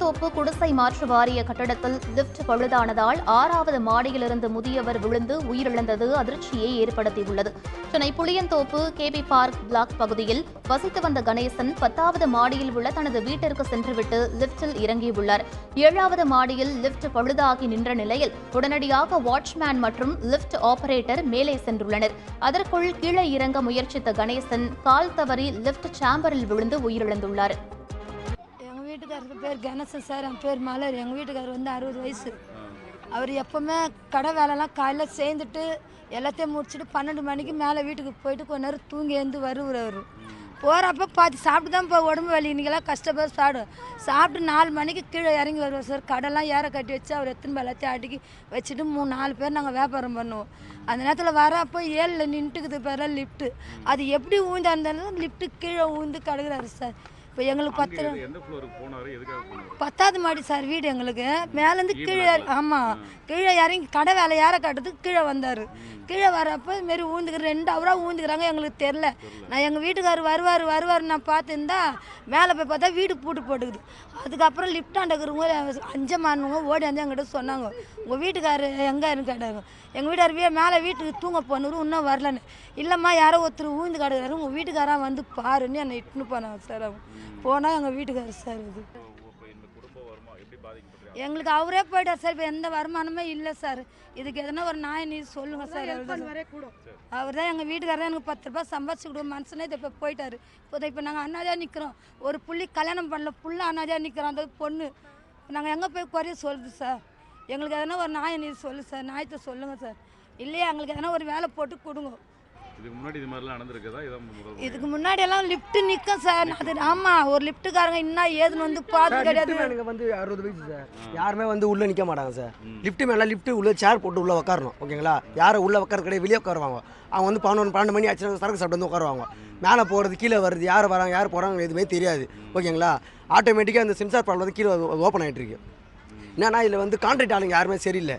புளியந்தோப்பு குடிசை மாற்று வாரிய கட்டடத்தில் லிப்ட் பழுதானதால் 6வது மாடியிலிருந்து முதியவர் விழுந்து உயிரிழந்தது அதிர்ச்சியை ஏற்படுத்தியுள்ளது. Chennai Pulianthope KP park block பகுதியில் வசித்து வந்த கணேசன் 10வது மாடியில் உள்ள தனது வீட்டிற்கு சென்றுவிட்டு லிப்டில் இறங்கியுள்ளார். 7வது மாடியில் லிப்ட் பழுதாகி நின்ற நிலையில் உடனடியாக வாட்ச்மேன் மற்றும் லிப்ட் ஆபரேட்டர் மேலே சென்றுள்ளனர். அதற்குள் கீழே இறங்க முயற்சித்த கணேசன் கால் தவறி லிப்ட் சேம்பரில் விழுந்து உயிரிழந்துள்ளார். வீட்டுக்காரருக்கு பேர் கணேசன் சார், என் பேர் மலர். எங்கள் வீட்டுக்காரர் வந்து 60 வயசு. அவர் எப்போவுமே கடை வேலைலாம் காலையில் சேர்ந்துட்டு எல்லாத்தையும் முடிச்சுட்டு 12 மணிக்கு மேலே வீட்டுக்கு போயிட்டு கொஞ்ச நேரம் தூங்கி எழுந்து வருவார். அவர் போகிறப்ப பார்த்து சாப்பிட்டு தான் இப்போ உடம்பு வலி இன்றைக்கெல்லாம் கஷ்டப்பட்டு சாப்பிட்டு 4 மணிக்கு கீழே இறங்கி வருவார் சார். கடைலாம் ஏற கட்டி வச்சு அவர் எத்தனை எல்லாத்தையும் அடுக்கி வச்சுட்டு 3-4 பேர் நாங்கள் வியாபாரம் பண்ணுவோம். அந்த நேரத்தில் வரப்போ 7ல் நின்றுக்குது பேர லிஃப்ட்டு. அது எப்படி ஊழ்ந்தா இருந்தாலும் லிஃப்ட்டு கீழே ஊழ்ந்து கிடக்குறாரு சார். இப்போ எங்களுக்கு 10வது மாடி சார் வீடு. எங்களுக்கு மேலேருந்து கீழே கீழே இறங்கி கடை வேலை ஏற கட்டுறதுக்கு கீழே வந்தார். கீழே வரப்போ இதுமாரி ஊந்துக்கிறேன் 2 ஹவராக ஊந்துக்கிறாங்க. எங்களுக்கு தெரில. நான் எங்கள் வீட்டுக்காரர் வருவார் நான் பார்த்துருந்தா மேலே போய் பார்த்தா வீடு பூட்டு போட்டுக்குது. அதுக்கப்புறம் லிஃப்டாண்டக்கிறவங்க 5 மாறினவங்க ஓடி வந்து எங்கிட்ட சொன்னாங்க, உங்கள் வீட்டுக்காரர் எங்கேன்னு கேட்டாங்க. எங்கள் வீட்டுக்காரர் மேலே வீட்டுக்கு தூங்க போனவர் இன்னும் வரலன்னு. இல்லைம்மா யாரோ ஒருத்தர் ஊந்து கிடக்குறாரு, உங்கள் வீட்டுக்காராக வந்து பாருன்னு என்னை இட்டுன்னு போனாங்க சார். அவங்க போனால் எங்கள் வீட்டுக்காரர் சார். அது எங்களுக்கு அவரே போயிட்டார் சார். இப்போ எந்த வருமானமே இல்லை சார். இதுக்கு எதனா ஒரு நாய் நீ சொல்லுங்கள் சார். அவர் தான் எங்கள் வீட்டுக்காரர் எனக்கு 10 ரூபாய் சம்பாதிச்சு கொடுக்க மனுஷனே இப்போ போயிட்டார். இப்போ நாங்கள் அண்ணாதியாக நிற்கிறோம். ஒரு புள்ளி கல்யாணம் பண்ணல, புள்ள அண்ணாதியாக நிற்கிறோம். அந்த பொண்ணு நாங்கள் எங்கே போய் குறைய சொல்லுது சார். எங்களுக்கு எதனா ஒரு நாயை நீ சொல்லு சார், நாயத்தை சொல்லுங்கள் சார். இல்லையா எங்களுக்கு எதனா ஒரு வேலை போட்டு கொடுங்க. இதுக்கு முன்னாடி எல்லாம் லிஃப்ட் நிற்கும் சார். அது ஆமாம், ஒரு லிஃப்ட்டுக்காரங்க இன்னும் ஏதுன்னு வந்து பார்த்து கிடையாது. எனக்கு வந்து 60 வயசு சார். யாருமே வந்து உள்ளே நிற்க மாட்டாங்க சார். லிஃப்ட்டு மேலே லிஃப்ட்டு உள்ளே சேர் போட்டு உள்ளே உட்காரணும். ஓகேங்களா? யாரும் உள்ளே உட்கார கிடையாது, வெளியே உட்காருவாங்க. அவங்க வந்து 11-12 மணி ஆச்சு சரக்கு சாப்பிட்டு வந்து உட்காருவாங்க. மேலே போகிறது கீழே வருது, யார் வராங்க யார் போகிறாங்க எதுவுமே தெரியாது. ஓகேங்களா? ஆட்டோமேட்டிக்காக அந்த சென்சார் ப்ராப்ளம் வந்து கீழே ஓப்பன் ஆகிட்டு இருக்கு. என்னன்னா இதில் வந்து கான்ட்ராக்ட் ஆளுங்க யாருமே சரியில்லை.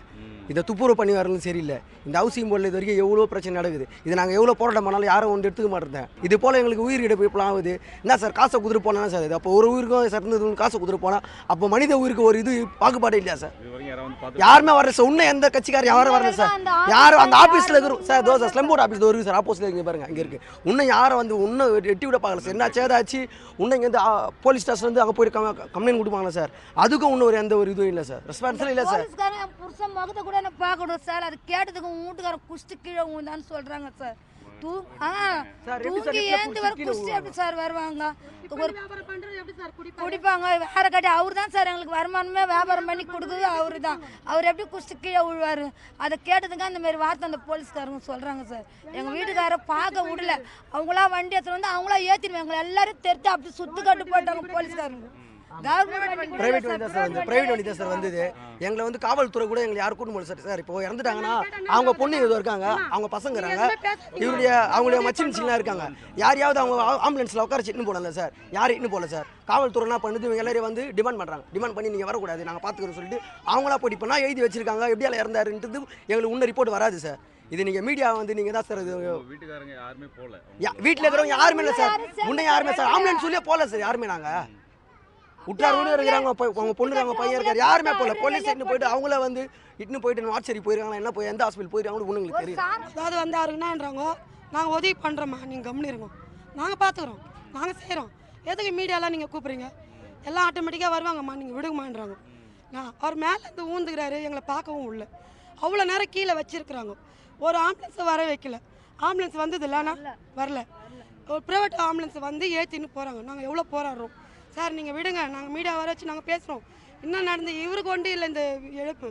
இதை துப்புரவு பண்ணி வரலும் சரியில்லை. இந்த ஹவுசிங் போர்டில் இது வரைக்கும் எவ்வளோ பிரச்சனை நடக்குது. இது நாங்கள் எவ்வளோ போராட்டம் பண்ணாலும் யாரும் வந்து எடுத்துக்க மாட்டேன். இது போல் எங்களுக்கு உயிர் இழப்பு இப்போலாம் ஆகுது. என்ன சார் காசை குதிரை போனா சார்? இது அப்போ ஒரு உயிருக்கும் சட்டந்து காசை குதிரை போனால் அப்போ மனித உயிருக்கு ஒரு இது பாகுபாடு இல்லையா சார்? யாருமே வரல சார். இன்னும் எந்த கட்சிக்காரர் யாரும் வரல சார். யாரும் அந்த ஆஃபீஸில் இருக்கிறோம் சார். தோசை ஸ்லம்போர்ட் ஆஃபீஸ் ஒரு சார் ஆப்போசிட்டில் இங்கே பாருங்கள் அங்கே இருக்குது. இன்னும் யாரும் வந்து இன்னும் எட்டி விட பார்க்கல சார். என்ன சேதாச்சு இன்னும் இங்கேருந்து போலீஸ் ஸ்டேஷன் வந்து அங்கே போயிருக்காங்க கம்ப்ளைண்ட் கொடுப்பாங்களா சார்? அதுக்கும் இன்னும் ஒரு எந்த ஒரு இதுவும் இல்லை சார். ரெஸ்பான்ஸில் இல்லை சார். புருஷன் முகத்தை கூட என்ன பார்க்கணும் சார். அது கேட்டதுக்கு வீட்டுக்காரன் குஷ்டி கீழே ஊந்தான்னு சொல்றாங்க சார். தூக்கி ஏந்து வர குஷ்டி எப்படி சார் வருவாங்க? குடிப்பாங்க வேற கட்டி. அவரு தான் சார் எங்களுக்கு வருமானமே வியாபாரம் பண்ணி கொடுக்குது அவரு தான். அவர் எப்படி குஷ்டி கீழே விழுவாரு? அதை கேட்டதுக்கு அந்த மாதிரி வார்த்தை அந்த போலீஸ்காரங்க சொல்றாங்க சார். எங்க வீட்டுக்கார பார்க்க விடல. அவங்களா வண்டி எடுத்துட்டு வந்து அவங்களா ஏத்திடுவாங்க. எங்களை எல்லாரும் தெரிஞ்சு அப்படி சுத்து கட்டு போட்டாங்க போலீஸ்காரங்க. பிரைவேட் வண்டி தான் சார் வந்தது. எங்களை வந்து காவல்துறை கூட எங்களை யாரும் கூட்டு போகல சார். இப்போ இறந்துட்டாங்கன்னா அவங்க பொண்ணு ஏதோ இருக்காங்க, அவங்க பசங்கிறாங்க, அவங்களுடைய மச்சின்சிலாம் இருக்காங்க. யாரையாவது அவங்க ஆம்புலன்ஸில் உட்கார சிட்டுன்னு போடல சார். யாரும் இட்டுன்னு போகல சார். காவல்துறை என்ன பண்ணுது, இவங்க எல்லாரும் வந்து டிமாண்ட் பண்ணுறாங்க. டிமாண்ட் பண்ணி நீங்கள் வரக்கூடாது, நாங்கள் பார்த்துக்கிறோம் சொல்லிட்டு அவங்களா போய் இப்போ எழுதி வச்சிருக்காங்க. எப்படியால இறந்தாருன்றது எங்களுக்கு இன்னும் ரிப்போர்ட் வராது சார். இது நீங்கள் மீடியா வந்து நீங்கள் தான் சார். வீட்டுக்காரங்க யாருமே போகல, வீட்டில் இருக்கிறவங்க யாருமே இல்லை சார். முன்னே யாருமே சார் ஆம்புலன்ஸ் சொல்லியே போகல சார். யாருமே நாங்கள் உற்றார் இருக்கிறாங்க, அவங்க பொண்ணு அவங்க பையன் இருக்காரு, யாருமே போகல. போலீஸ் இட்டுன்னு போயிட்டு அவங்கள வந்து இட்டுன்னு போயிட்டு வாட்சரி போயிருக்காங்களா என்ன போய் எந்த ஹாஸ்பிட்டல் போயிருக்காங்க உங்களுக்கு தெரியும். அதாவது வந்து அவருக்கு என்னன்றாங்க, நாங்கள் உதவி பண்ணுறோம்மா, நீங்கள் கம்முன்னு இருக்கோம், நாங்கள் பார்த்துக்குறோம், நாங்கள் செய்கிறோம், எதுக்கு மீடியாலாம் நீங்கள் கூப்பிட்றீங்க, எல்லாம் ஆட்டோமேட்டிக்காக வருவாங்கம்மா, நீங்கள் விடுங்கம்மான்றாங்க. அவர் மேலேருந்து ஊந்துக்கிறாரு, எங்களை பார்க்கவும் இல்லை. அவ்வளோ நேரம் கீழே வச்சுருக்குறாங்க. ஒரு ஆம்புலன்ஸை வர வைக்கல. ஆம்புலன்ஸ் வந்தது இல்லைன்னா வரல. ஒரு ப்ரைவேட் ஆம்புலன்ஸ் வந்து ஏற்றின்னு போகிறாங்க. நாங்கள் எவ்வளோ போராடுறோம் சார், நீங்கள் விடுங்க, நாங்கள் மீடியா வர வச்சு நாங்கள் பேசுகிறோம். இன்னும் நடந்து இவருக்கு ஒன்று இல்லை இந்த இழப்பு,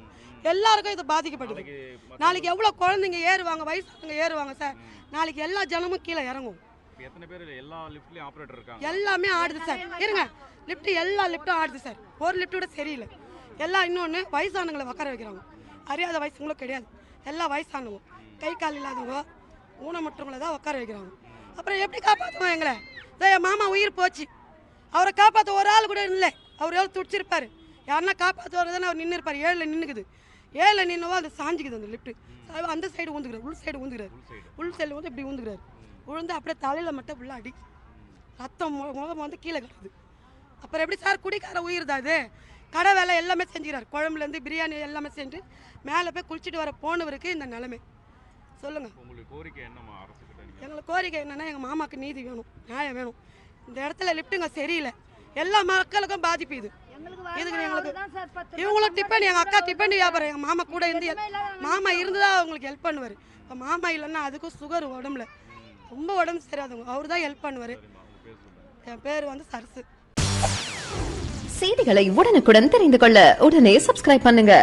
எல்லாருக்கும் இது பாதிக்கப்படுது. நாளைக்கு எவ்வளோ குழந்தைங்க ஏறுவாங்க, வயசானவங்க ஏறுவாங்க சார். நாளைக்கு எல்லா ஜனமும் கீழே இறங்கும். எல்லாமே ஆடுது சார். இருங்க, லிஃப்ட் எல்லா லிஃப்ட்டும் ஆடுது சார். ஒரு லிஃப்ட் கூட சரியில்லை. எல்லாம் இன்னொன்று வயசானவங்களை உட்கார வைக்கிறாங்க. அறியாத வயசுங்களும் கிடையாது, எல்லாம் வயசானவங்க, கை கால் இல்லாதவங்க, ஊனமுற்றவங்களை தான் உட்கார வைக்கிறாங்க. அப்புறம் எப்படி காப்பாற்றுவோம் எங்களை? என் மாமா உயிர் போச்சு, அவரை காப்பாற்ற ஒரு ஆள் கூட இல்லை. அவர் எவ்வளோ துடிச்சிருப்பார். யாருன்னா காப்பாற்றுவார் தானே அவர் நின்று இருப்பார். 7ல் நின்றுக்குது. 7ல் நின்னவோ அது சாஞ்சிக்குது அந்த லிஃப்ட்டு. அந்த சைடு ஊந்துக்கிறார், உள் சைடு ஊந்துக்கிறார். உள் சைடில் வந்து இப்படி ஊந்துக்கிறார். விழுந்து அப்படியே தலையில் மட்டும் ஃபுல்லாக அடி, ரத்தம் முகம் வந்து கீழே கிடக்குது. அப்புறம் எப்படி சார் குடிக்கார உயிர் தான் இது? கடை வேலை எல்லாமே செஞ்சுக்கிறார். குழம்புலேருந்து பிரியாணி எல்லாமே செஞ்சு மேலே போய் குளிச்சுட்டு வர போனவருக்கு இந்த நிலைமை. சொல்லுங்கள், உங்களுக்கு கோரிக்கை என்னம்மா அரசுக்கிட்ட? எங்களுக்கு கோரிக்கை என்னென்னா எங்கள் மாமாவுக்கு நீதி வேணும், நியாயம் வேணும். இந்த இடத்துல லிஃப்ட்டுங்க சரியில்லை, எல்லா மக்களுக்கும் பாதிப்பு இது. இதுக்கு எங்களுக்கு இவங்களும் டிஃபன், எங்கள் அக்கா டிஃபன் வியாபாரம், எங்கள் மாமா கூட இருந்து மாமா இருந்து தான் அவங்களுக்கு ஹெல்ப் பண்ணுவார். இப்போ மாமா இல்லைன்னா அதுக்கும் சுகர் உடம்புல ரொம்ப உடம்பு சரியாதவங்க, அவர் தான் ஹெல்ப் பண்ணுவார். என் பேர் வந்து சரசு. செய்திகளை உடனுக்குடன் தெரிந்து கொள்ள உடனே சப்ஸ்கிரைப் பண்ணுங்க.